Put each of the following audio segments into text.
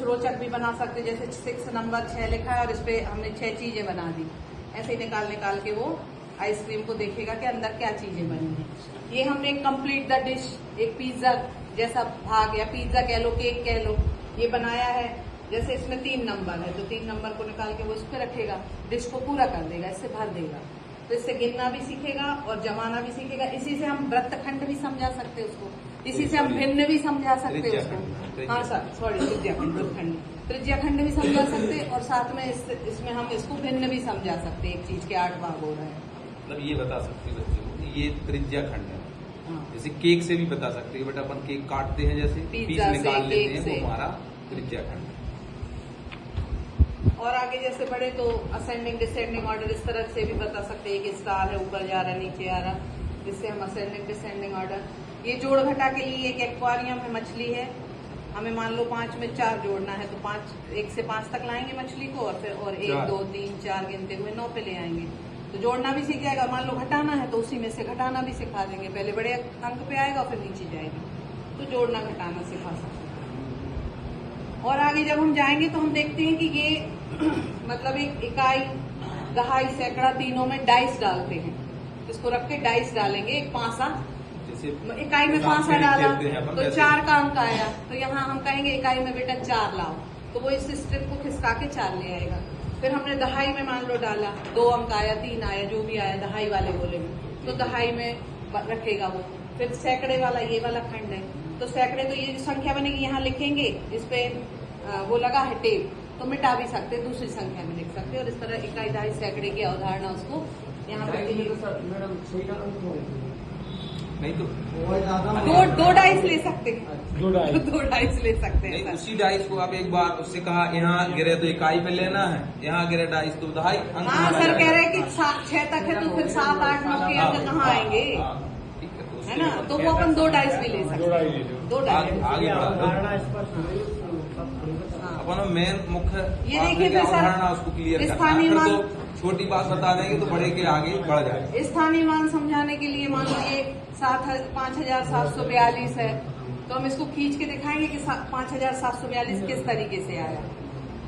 रोचक भी बना सकते हैं। जैसे 6 नंबर 6 लिखा है और इस पे हमने 6 चीजें बना दी। ऐसे ही निकाल के वो आइसक्रीम को देखेगा कि अंदर क्या चीजें बनी है। ये हमने कंप्लीट द डिश, एक पिज्जा जैसा भाग या पिज्जा कह लो, केक कह लो, ये बनाया है। जैसे इसमें 3 नंबर है तो 3 नंबर को निकाल के वो इस पे रखेगा, डिश को पूरा कर देगा, इससे भर देगा। तो इससे गिनना भी सीखेगा और जमाना भी सीखेगा। इसी से हम वृत्तखंड भी समझा सकते हैं उसको, इसी से हम भिन्न भी समझा सकते हैं उसको। हाँ सर, सॉरी, त्रिज्याखंड, वृत्तखंड, त्रिज्याखंड भी समझा सकते हैं और साथ में इसमें हम इसको भिन्न भी समझा सकते हैं। एक चीज के 8 भाग हो रहे हैं, मतलब ये बता सकते हैं बच्चे को कि ये त्रिज्याखंड है। हाँ। जैसे केक से भी बता सकते हैं, बट अपन केक काटते हैं, जैसे पीस निकाल लेते हैं, वो हमारा त्रिज्याखंड है। और आगे जैसे बढ़े तो असेंडिंग डिसेंडिंग ऑर्डर इस तरह से भी बता सकते हैं कि स्टार है, ऊपर जा रहा है, नीचे आ रहा, जिससे हम असेंडिंग डिसेंडिंग ऑर्डर। ये जोड़ घटा के लिए एक एक्वेरियम में मछली है, हमें मान लो 5 में 4 जोड़ना है तो 1 से 5 तक लाएंगे मछली को और फिर 1 2 3 4 गिनते हुए 9 पे ले आएंगे। तो जोड़ना भी सीख जाएगा। मान लो घटाना है तो उसी में से घटाना भी सिखा देंगे। पहले बड़े अंक पे आएगा फिर नीचे जाएगी, तो जोड़ना घटाना सिखा सकते हैं। और आगे जब हम जाएंगे तो हम देखते हैं कि ये मतलब एक इकाई, दहाई, सैकड़ा तीनों में डाइस डालते हैं। इसको रख के डाइस डालेंगे, एक पांसा, इकाई में पांसा डाला तो 4 का अंक आया, तो यहाँ हम कहेंगे इकाई में बेटा 4 लाओ, तो वो इस स्ट्रिप को खिसका के 4 ले आएगा। फिर हमने दहाई में मान लो डाला, 2 अंक आया, 3 आया, जो भी आया दहाई वाले बोले में, तो दहाई में रखेगा वो। फिर सैकड़े वाला ये वाला खंड है, तो सैकड़े तो ये जो संख्या बनेगी यहाँ लिखेंगे, इस पे वो लगा है टेप, तो मिटा भी सकते, दूसरी संख्या में लिख सकते। और इस तरह इकाई, दहाई, सैकड़े की अवधारणा उसको यहाँ पर नहीं तो दो डाइस ले सकते हैं, दो डाइस ले सकते हैं। नहीं, उसी डाइस को आप एक बार उससे कहा यहाँ गिरे तो इकाई पे लेना है, यहाँ गिरे डाइस तो दहाई। हाँ सर, कह रहे हैं कि 6 तक है तो फिर 7 8 9 के अंक कहाँ आएंगे, है ना? तो वो अपन 2 डाइस भी ले सकते हैं, 2 डाइस आगे अपन मेन मुख्य ये देखिए फिर सर, उसको क्लियर स्थानीय करना, मान, तो छोटी बात बता देंगे तो बड़े के आगे बढ़ जाए। स्थानीय मान समझाने के लिए मान लो ये 5742 है, तो हम इसको खींच के दिखाएंगे कि 5742 किस तरीके से आया।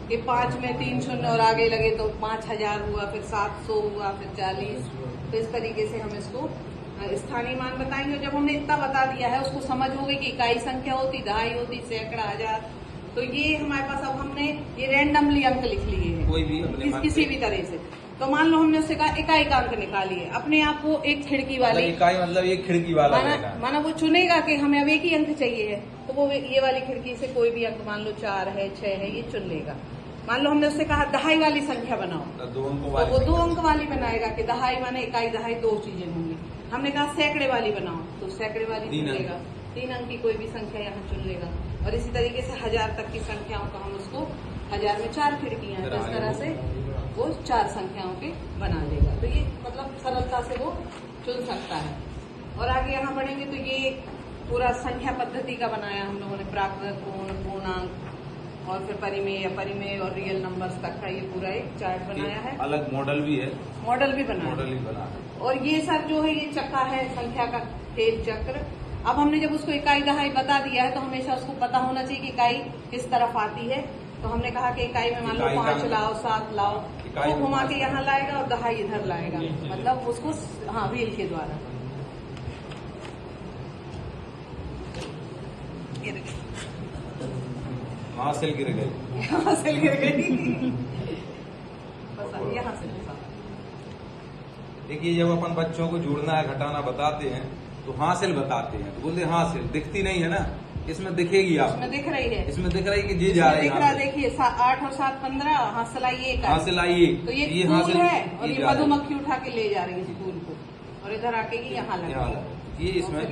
कि 5 में 3 शून्य और आगे लगे तो 5000 हुआ, फिर 700 हुआ, फिर 40। तो इस तरीके से हम इसको स्थानीय मान बताएंगे। जब हमने इतना बता दिया है, उसको समझ हो गई कि इकाई संख्या होती, दहाई होती, सैकड़ा, हजार, तो ये हमारे पास अब हमने ये रैंडमली अंक लिख लिए हैं, कोई भी किसी भी तरह से। तो मान लो हमने उससे कहा इकाई का अंक निकालिए, अपने आप वो एक खिड़की वाली इकाई मतलब एक खिड़की वाला माना वो चुनेगा कि हमें अब एक ही अंक चाहिए है, तो वो ये वाली खिड़की से कोई भी अंक, मान लो 4 है, 6 है, ये चुन लेगा। मान लो हमने उससे कहा दहाई वाली संख्या बनाओ, तो वो 2 अंक वाली बनाएगा कि दहाई माने इकाई, दहाई 2 चीजें होंगी। हमने कहा सैकड़े वाली बनाओ, तो सैकड़े वाली चुन लेगा, 3 अंक की कोई भी संख्या यहाँ चुन लेगा। और इसी तरीके से 1000 तक की संख्याओं का हम उसको, 1000 में 4 खिड़कियां हैं, तो इस तरह से वो 4 संख्याओं के बना देगा। तो ये मतलब सरलता से वो चुन सकता है। और आगे यहाँ बढ़ेंगे तो ये पूरा संख्या पद्धति का बनाया हम लोगों ने, प्राकृत, पूर्ण, पूर्णांक और फिर परिमेय और रियल नंबर्स तक का ये पूरा एक चार्ट बनाया है। अलग मॉडल भी है, मॉडल भी बना है। और ये सर जो है ये चक्का है संख्या का, तेल चक्र। अब हमने जब उसको इकाई, दहाई बता दिया है तो हमेशा उसको पता होना चाहिए कि इकाई किस तरफ आती है। तो हमने कहा कि इकाई में मान लो 5 लाओ, 7 लाओ, तो घुमा के यहाँ लाएगा और दहाई इधर लाएगा, मतलब उसको हाँ व्हील के द्वारा। हासिल गिर गई, हासिल गिर गई यहाँ से। देखिए जब अपन बच्चों को जोड़ना है, घटाना बताते हैं तो हासिल बताते हैं, तो बोलते हासिल दिखती नहीं है ना, इसमें दिखेगी आप, इसमें दिख रही है, इसमें दिख रही है कि जी जा रही है। देखिए 8 और 7 15, हासिल आई 1, हासिल आई 1, तो ये हासिल है और ये मधुमक्खी उठा के ले जा रही है स्कूल को, और इधर आके यहाँ लगा, ये इसमें